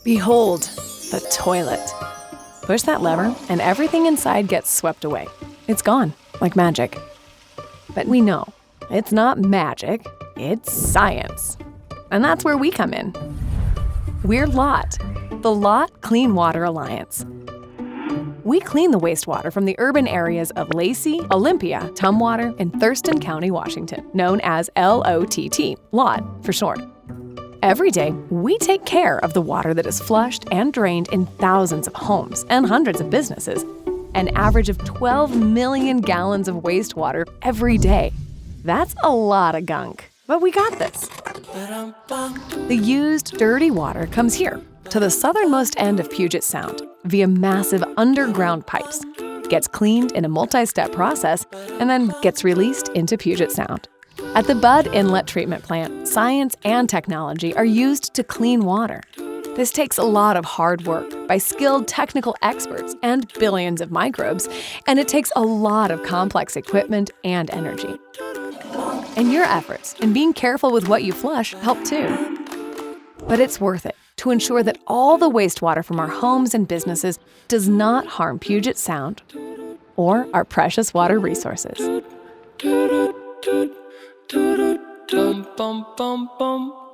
Behold, the toilet. Push that lever, and everything inside gets swept away. It's gone, like magic. But we know, it's not magic, it's science. And that's where we come in. We're LOTT, the LOTT Clean Water Alliance. We clean the wastewater from the urban areas of Lacey, Olympia, Tumwater, and Thurston County, Washington, known as LOTT, LOTT for short. Every day, we take care of the water that is flushed and drained in thousands of homes and hundreds of businesses, an average of 12 million gallons of wastewater every day. That's a lot of gunk, but we got this. The used, dirty water comes here, to the southernmost end of Puget Sound, via massive underground pipes, gets cleaned in a multi-step process, and then gets released into Puget Sound. At the Bud Inlet Treatment Plant, science and technology are used to clean water. This takes a lot of hard work by skilled technical experts and billions of microbes, and it takes a lot of complex equipment and energy. And your efforts in being careful with what you flush help too. But it's worth it to ensure that all the wastewater from our homes and businesses does not harm Puget Sound or our precious water resources. Bum, bum, bum, bum.